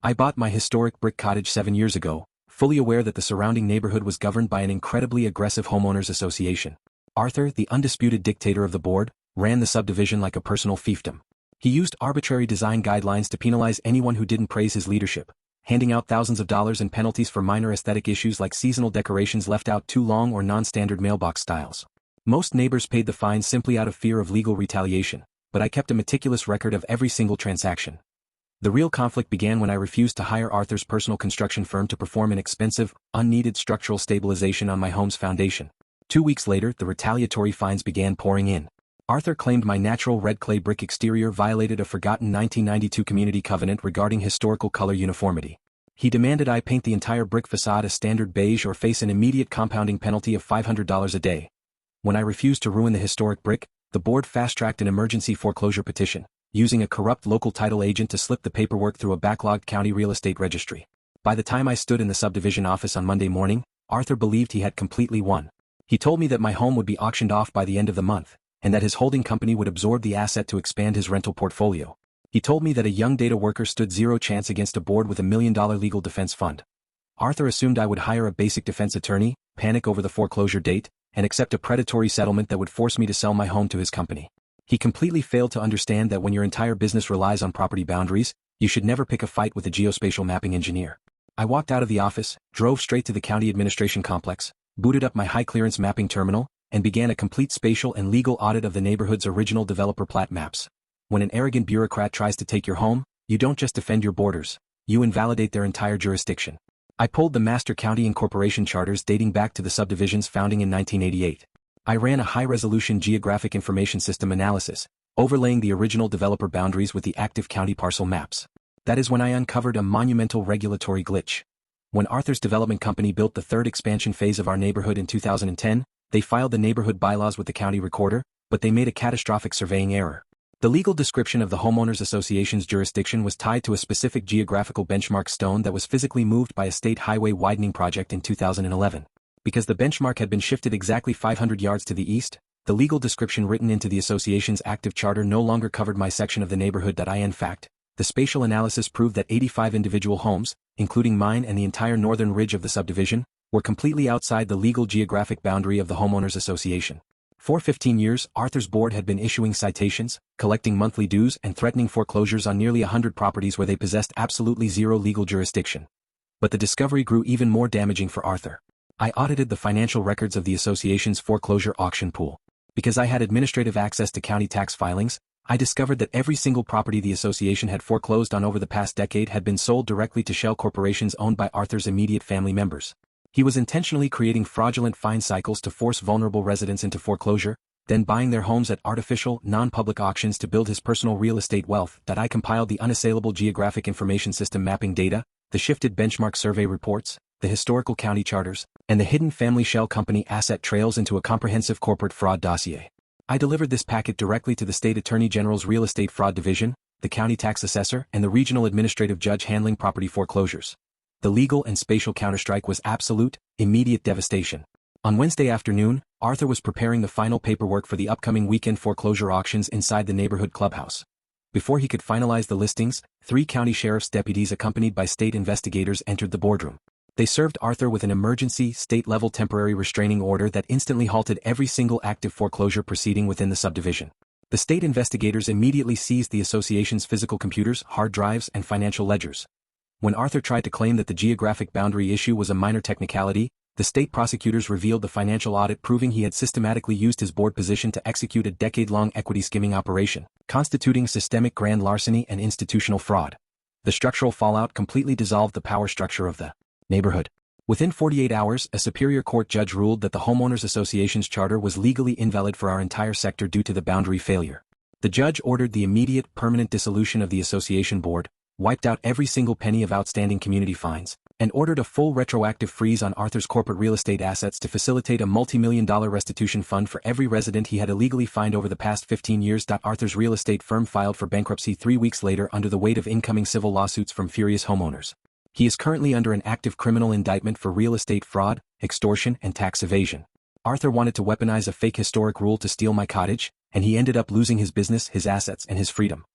I bought my historic brick cottage 7 years ago, fully aware that the surrounding neighborhood was governed by an incredibly aggressive homeowners association. Arthur, the undisputed dictator of the board, ran the subdivision like a personal fiefdom. He used arbitrary design guidelines to penalize anyone who didn't praise his leadership, handing out thousands of dollars in penalties for minor aesthetic issues like seasonal decorations left out too long or non-standard mailbox styles. Most neighbors paid the fine simply out of fear of legal retaliation, but I kept a meticulous record of every single transaction. The real conflict began when I refused to hire Arthur's personal construction firm to perform an expensive, unneeded structural stabilization on my home's foundation. 2 weeks later, the retaliatory fines began pouring in. Arthur claimed my natural red clay brick exterior violated a forgotten 1992 community covenant regarding historical color uniformity. He demanded I paint the entire brick facade a standard beige or face an immediate compounding penalty of $500 a day. When I refused to ruin the historic brick, the board fast-tracked an emergency foreclosure petition, using a corrupt local title agent to slip the paperwork through a backlogged county real estate registry. By the time I stood in the subdivision office on Monday morning, Arthur believed he had completely won. He told me that my home would be auctioned off by the end of the month, and that his holding company would absorb the asset to expand his rental portfolio. He told me that a young data worker stood zero chance against a board with $1 million legal defense fund. Arthur assumed I would hire a basic defense attorney, panic over the foreclosure date, and accept a predatory settlement that would force me to sell my home to his company. He completely failed to understand that when your entire business relies on property boundaries, you should never pick a fight with a geospatial mapping engineer. I walked out of the office, drove straight to the county administration complex, booted up my high-clearance mapping terminal, and began a complete spatial and legal audit of the neighborhood's original developer plat maps. When an arrogant bureaucrat tries to take your home, you don't just defend your borders, you invalidate their entire jurisdiction. I pulled the master county incorporation charters dating back to the subdivision's founding in 1988. I ran a high-resolution geographic information system analysis, overlaying the original developer boundaries with the active county parcel maps. That is when I uncovered a monumental regulatory glitch. When Arthur's development company built the third expansion phase of our neighborhood in 2010, they filed the neighborhood bylaws with the county recorder, but they made a catastrophic surveying error. The legal description of the homeowners association's jurisdiction was tied to a specific geographical benchmark stone that was physically moved by a state highway widening project in 2011. Because the benchmark had been shifted exactly 500 yards to the east, the legal description written into the association's active charter no longer covered my section of the neighborhood that in fact, the spatial analysis proved that 85 individual homes, including mine and the entire northern ridge of the subdivision, were completely outside the legal geographic boundary of the homeowners association. For 15 years, Arthur's board had been issuing citations, collecting monthly dues and threatening foreclosures on nearly 100 properties where they possessed absolutely zero legal jurisdiction. But the discovery grew even more damaging for Arthur. I audited the financial records of the association's foreclosure auction pool. Because I had administrative access to county tax filings, I discovered that every single property the association had foreclosed on over the past decade had been sold directly to shell corporations owned by Arthur's immediate family members. He was intentionally creating fraudulent fine cycles to force vulnerable residents into foreclosure, then buying their homes at artificial, non-public auctions to build his personal real estate wealth. That I compiled the unassailable geographic information system mapping data, the shifted benchmark survey reports, the historical county charters, and the hidden family shell company asset trails into a comprehensive corporate fraud dossier. I delivered this packet directly to the state attorney general's real estate fraud division, the county tax assessor, and the regional administrative judge handling property foreclosures. The legal and spatial counterstrike was absolute, immediate devastation. On Wednesday afternoon, Arthur was preparing the final paperwork for the upcoming weekend foreclosure auctions inside the neighborhood clubhouse. Before he could finalize the listings, 3 county sheriff's deputies accompanied by state investigators entered the boardroom. They served Arthur with an emergency, state-level temporary restraining order that instantly halted every single active foreclosure proceeding within the subdivision. The state investigators immediately seized the association's physical computers, hard drives, and financial ledgers. When Arthur tried to claim that the geographic boundary issue was a minor technicality, the state prosecutors revealed the financial audit proving he had systematically used his board position to execute a decade-long equity skimming operation, constituting systemic grand larceny and institutional fraud. The structural fallout completely dissolved the power structure of the neighborhood. Within 48 hours, a superior court judge ruled that the homeowners association's charter was legally invalid for our entire sector due to the boundary failure. The judge ordered the immediate, permanent dissolution of the association board, wiped out every single penny of outstanding community fines, and ordered a full retroactive freeze on Arthur's corporate real estate assets to facilitate a multi-million-dollar restitution fund for every resident he had illegally fined over the past 15 years. Arthur's real estate firm filed for bankruptcy 3 weeks later under the weight of incoming civil lawsuits from furious homeowners. He is currently under an active criminal indictment for real estate fraud, extortion, and tax evasion. Arthur wanted to weaponize a fake historic rule to steal my cottage, and he ended up losing his business, his assets, and his freedom.